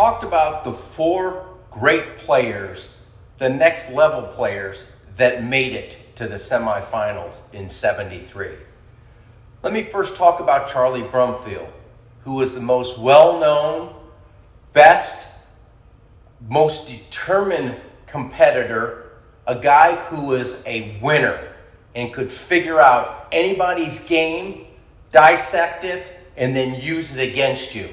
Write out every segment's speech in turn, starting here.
talked about the 4 great players, the next level players that made it to the semifinals in '73. Let me first talk about Charlie Brumfield, who was the most well-known, best, most determined competitor, a guy who was a winner and could figure out anybody's game, dissect it, and then use it against you.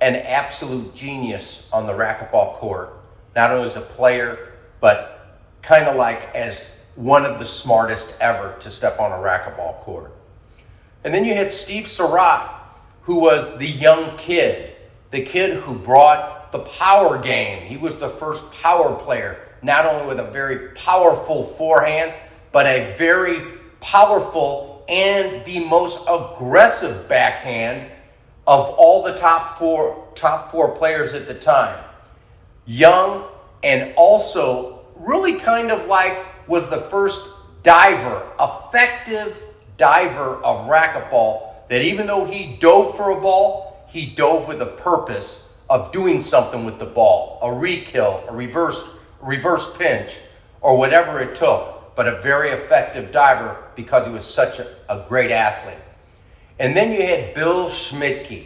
An absolute genius on the racquetball court, not only as a player, but kind of like as one of the smartest ever to step on a racquetball court. And then you had Steve Sarat, who was the young kid, the kid who brought the power game. He was the first power player, not only with a very powerful forehand, but a very powerful and the most aggressive backhand of all the top four players at the time. Young, and also really kind of like was the first diver, effective diver of racquetball, that even though he dove for a ball, he dove with a purpose of doing something with the ball, a re-kill, a reverse pinch, or whatever it took, but a very effective diver because he was such a great athlete. And then you had Bill Schmidtke,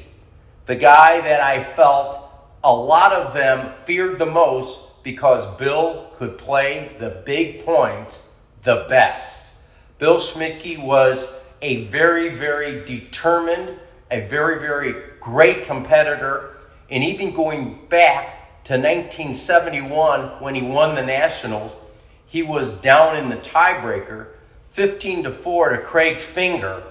the guy that I felt a lot of them feared the most because Bill could play the big points the best. Bill Schmidtke was a very, very determined, a very, very great competitor, and even going back to 1971 when he won the Nationals, he was down in the tiebreaker, 15-4 to Craig Finger,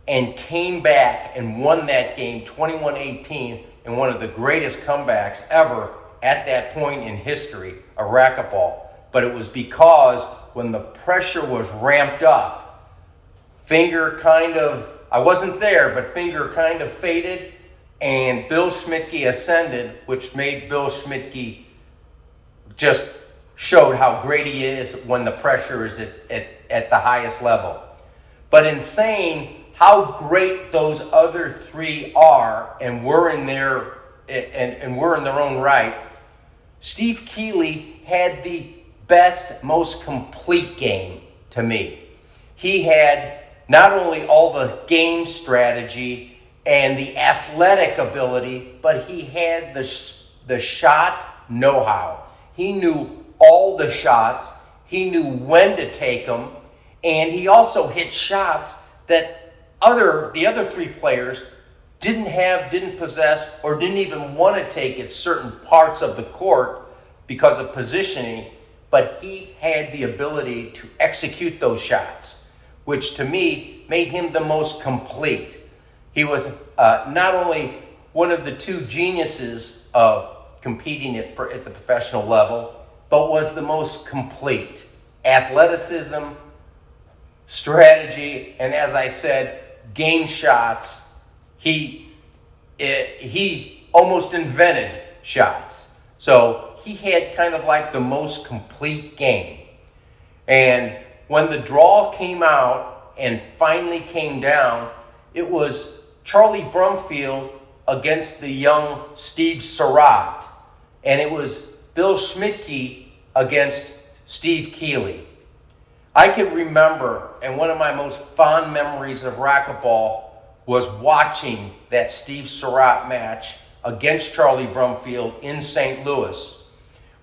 and came back and won that game 21-18 in one of the greatest comebacks ever at that point in history of racquetball. But it was because when the pressure was ramped up, Finger I wasn't there, but Finger kind of faded, and Bill Schmidtke ascended, which made Bill Schmidtke just showed how great he is when the pressure is at the highest level. But in saying how great those other 3 are and were in their own right, Steve Keeley had the best, most complete game to me. He had not only all the game strategy and the athletic ability, but he had the shot know-how. He knew all the shots. He knew when to take them. And he also hit shots that the other 3 players didn't possess, or didn't even want to take at certain parts of the court because of positioning, but he had the ability to execute those shots, which to me made him the most complete. He was not only one of the 2 geniuses of competing at the professional level, but was the most complete. Athleticism, strategy, and as I said, game shots. He almost invented shots. So he had kind of like the most complete game. And when the draw came out and finally came down, it was Charlie Brumfield against the young Steve Serot. And it was Bill Schmidtke against Steve Keeley. I can remember, and one of my most fond memories of racquetball was watching that Steve Serot match against Charlie Brumfield in St. Louis,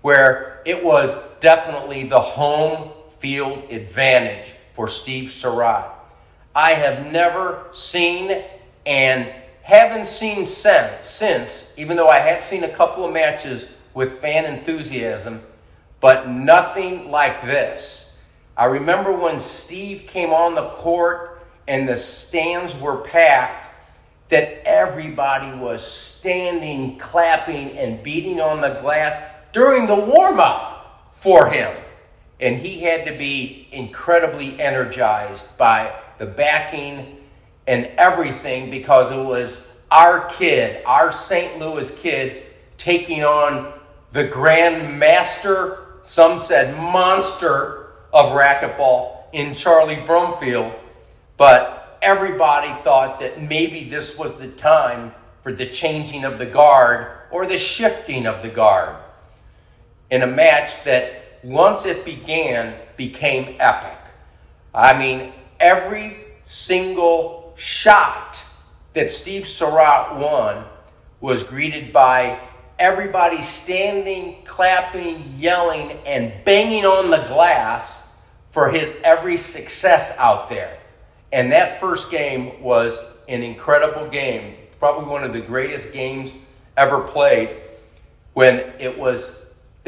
where it was definitely the home field advantage for Steve Serot. I have never seen and haven't seen since, even though I have seen a couple of matches with fan enthusiasm, but nothing like this. I remember when Steve came on the court and the stands were packed, that everybody was standing, clapping, and beating on the glass during the warm-up for him. And he had to be incredibly energized by the backing and everything, because it was our kid, our St. Louis kid, taking on the grand master, some said monster of racquetball in Charlie Brumfield. But everybody thought that maybe this was the time for the changing of the guard, or the shifting of the guard in a match that, once it began, became epic. I mean, every single shot that Steve Serot won was greeted by everybody standing, clapping, yelling, and banging on the glass for his every success out there. And that first game was an incredible game, probably one of the greatest games ever played, when there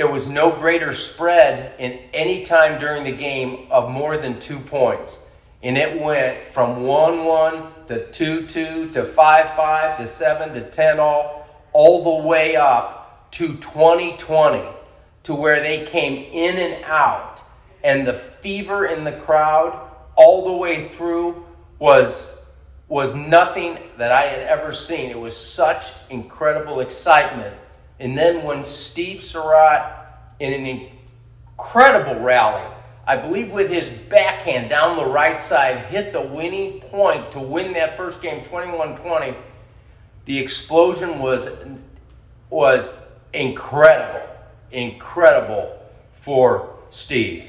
was no greater spread in any time during the game of more than 2 points. And it went from 1-1 to 2-2 to 5-5 to 7 to 10 all the way up to 20-20, to where they came in and out. And the fever in the crowd all the way through was nothing that I had ever seen. It was such incredible excitement. And then when Steve Serot, in an incredible rally, I believe with his backhand down the right side, hit the winning point to win that first game 21-20, the explosion was incredible for Steve.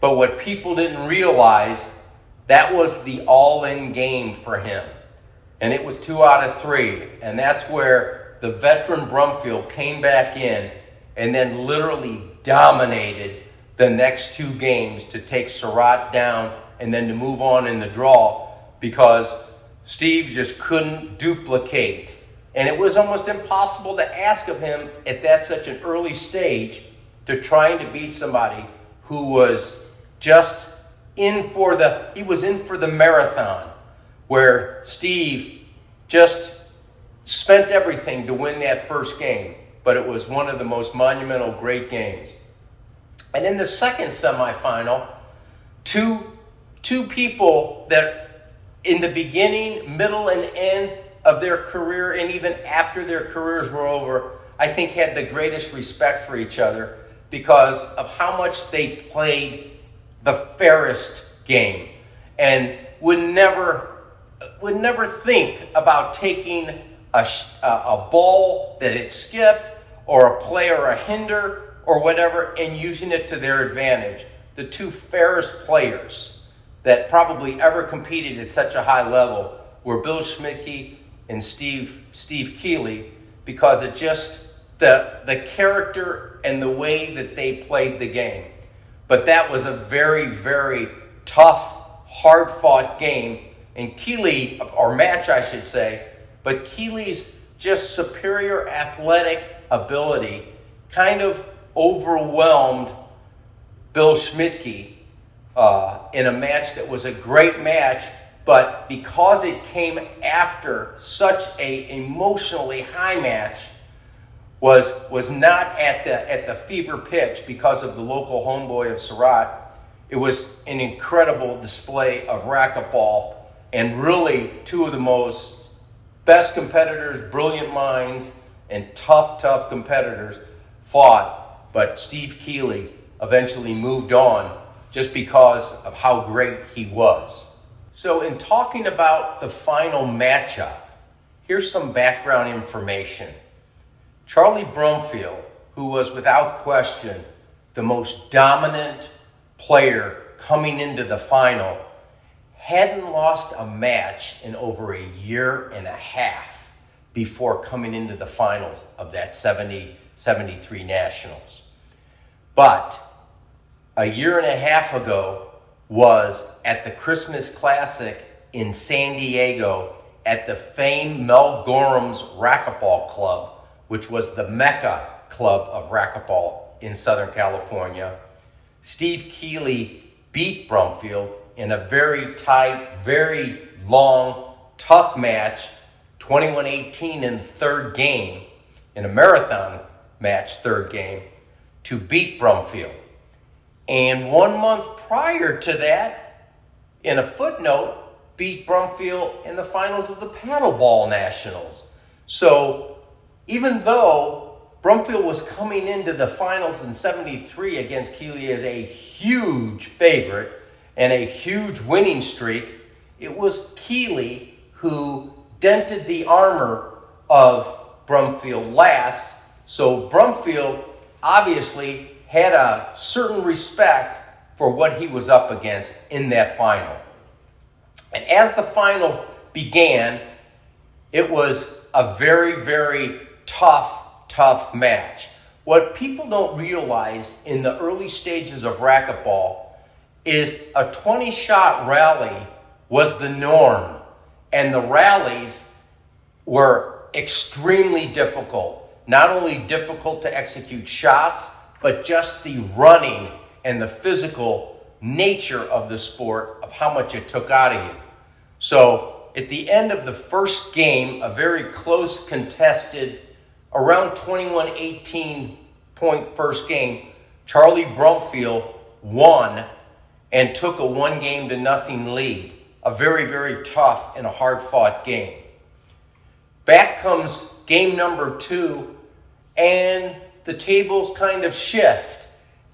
But what people didn't realize, that was the all-in game for him. And it was 2 out of 3. And that's where the veteran Brumfield came back in and then literally dominated the next 2 games to take Sarat down and then to move on in the draw, because Steve just couldn't duplicate. And it was almost impossible to ask of him at that such an early stage to trying to beat somebody who was just in for the marathon, where Steve just spent everything to win that first game. But it was one of the most monumental, great games. And in the second semifinal, two people that in the beginning, middle, and end of their career, and even after their careers were over, I think had the greatest respect for each other because of how much they played the fairest game, and would never think about taking a ball that had skipped, or a play or a hinder or whatever, and using it to their advantage. The 2 fairest players that probably ever competed at such a high level were Bill Schmidtke and Steve Keeley, because it just the character and the way that they played the game. But that was a very, very tough, hard-fought game. And Keeley, or match I should say, but Keeley's just superior athletic ability kind of overwhelmed Bill Schmidtke in a match that was a great match, but because it came after such a emotionally high match, was not at the fever pitch because of the local homeboy of Sarat. It was an incredible display of racquetball, and really 2 of the most best competitors, brilliant minds, and tough competitors fought. But Steve Keeley eventually moved on just because of how great he was. So in talking about the final matchup, here's some background information. Charlie Brumfield, who was without question the most dominant player coming into the final, hadn't lost a match in over a year and a half before coming into the finals of that 73 Nationals. But a year and a half ago was at the Christmas Classic in San Diego at the famed Mel Gorham's Racquetball Club, which was the Mecca club of racquetball in Southern California. Steve Keeley beat Brumfield in a very tight, very long, tough match, 21-18 in the third game, in a marathon match, third game, to beat Brumfield. And 1 month prior to that, in a footnote, beat Brumfield in the finals of the Paddleball Nationals. So even though Brumfield was coming into the finals in 73 against Keeley as a huge favorite and a huge winning streak, it was Keeley who dented the armor of Brumfield last So Brumfield obviously had a certain respect for what he was up against in that final. And as the final began, it was a very, very tough match. What people don't realize in the early stages of racquetball is a 20-shot rally was the norm, and the rallies were extremely difficult. Not only difficult to execute shots, but just the running and the physical nature of the sport, of how much it took out of you. So at the end of the first game, a very close contested, around 21-18 point first game, Charlie Brumfield won and took a 1-0 lead. A very, very tough and a hard-fought game. Back comes game number 2, and the tables kind of shift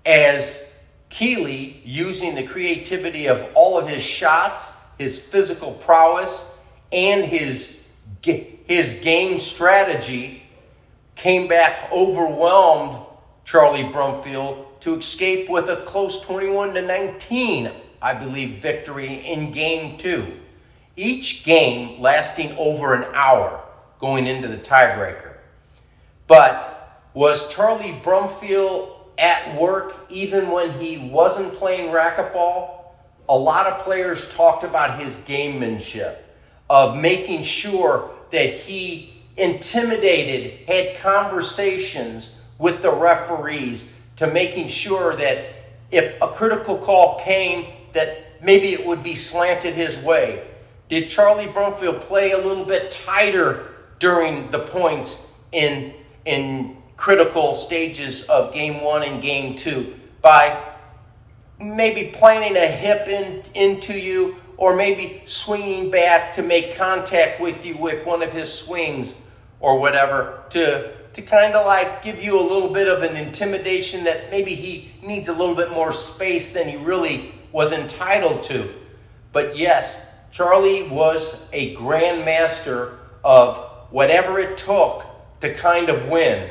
as Keeley, using the creativity of all of his shots, his physical prowess, and his game strategy, came back, overwhelmed Charlie Brumfield to escape with a close 21-19, I believe, victory in game 2. Each game lasting over an hour going into the tiebreaker. But was Charlie Brumfield at work even when he wasn't playing racquetball? A lot of players talked about his gamemanship, of making sure that he intimidated, had conversations with the referees, to making sure that if a critical call came, that maybe it would be slanted his way. Did Charlie Brumfield play a little bit tighter during the points in critical stages of game 1 and game 2 by maybe planting a hip into you, or maybe swinging back to make contact with you with one of his swings or whatever, to kind of like give you a little bit of an intimidation that maybe he needs a little bit more space than he really was entitled to. But yes, Charlie was a grandmaster of whatever it took to kind of win.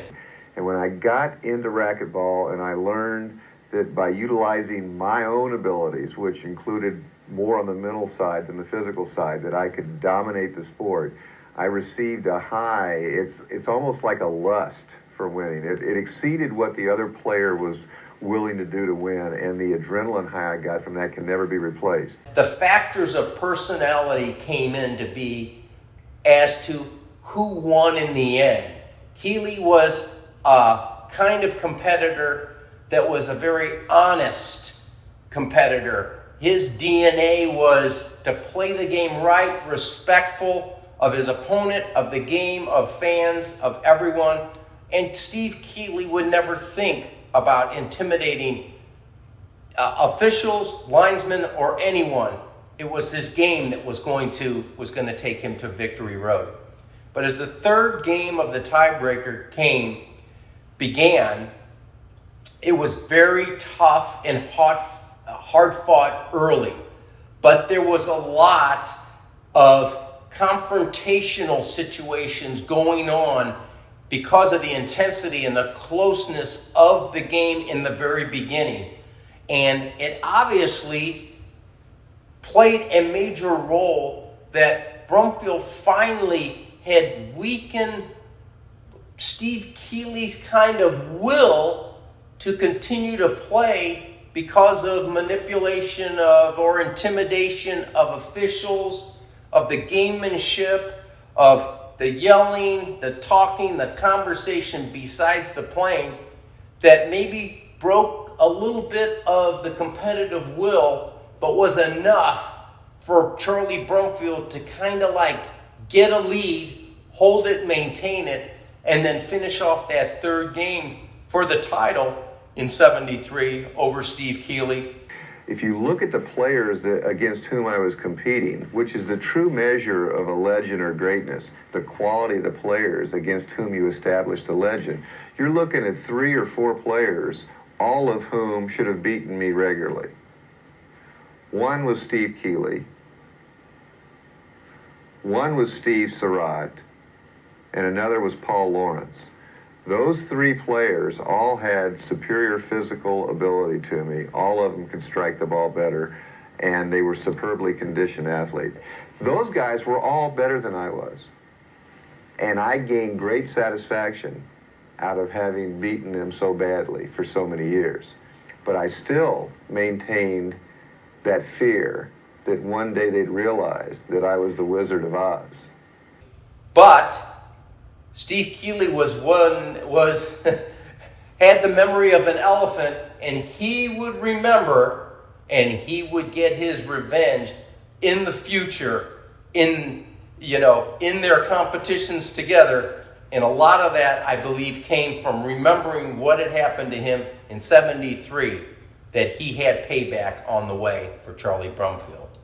And when I got into racquetball and I learned that by utilizing my own abilities, which included more on the mental side than the physical side, that I could dominate the sport, I received a high. It's almost like a lust for winning. It exceeded what the other player was willing to do to win, and the adrenaline high I got from that can never be replaced. The factors of personality came in to be as to who won in the end. Keeley was a kind of competitor that was a very honest competitor. His DNA was to play the game right, respectful of his opponent, of the game, of fans, of everyone. And Steve Keeley would never think about intimidating officials, linesmen, or anyone. It was his game that was going to take him to victory road. But as the third game of the tiebreaker began, it was very tough and hard fought early. But there was a lot of confrontational situations going on because of the intensity and the closeness of the game in the very beginning. And it obviously played a major role that Brumfield finally had weakened Steve Keeley's kind of will to continue to play because of manipulation of or intimidation of officials, of the gamemanship, of the yelling, the talking, the conversation besides the playing, that maybe broke a little bit of the competitive will, but was enough for Charlie Brumfield to kind of like get a lead, hold it, maintain it, and then finish off that third game for the title in 73 over Steve Keeley. If you look at the players against whom I was competing, which is the true measure of a legend or greatness, the quality of the players against whom you establish the legend, you're looking at 3 or 4 players, all of whom should have beaten me regularly. One was Steve Keeley, one was Steve Serot, and another was Paul Lawrence. Those three players all had superior physical ability to me. All of them could strike the ball better, and they were superbly conditioned athletes. Those guys were all better than I was. And I gained great satisfaction out of having beaten them so badly for so many years. But I still maintained that fear that one day they'd realize that I was the Wizard of Oz. But Steve Keeley had the memory of an elephant, and he would remember, and he would get his revenge in the future, in their competitions together. And a lot of that, I believe, came from remembering what had happened to him in '73, that he had payback on the way for Charlie Brumfield.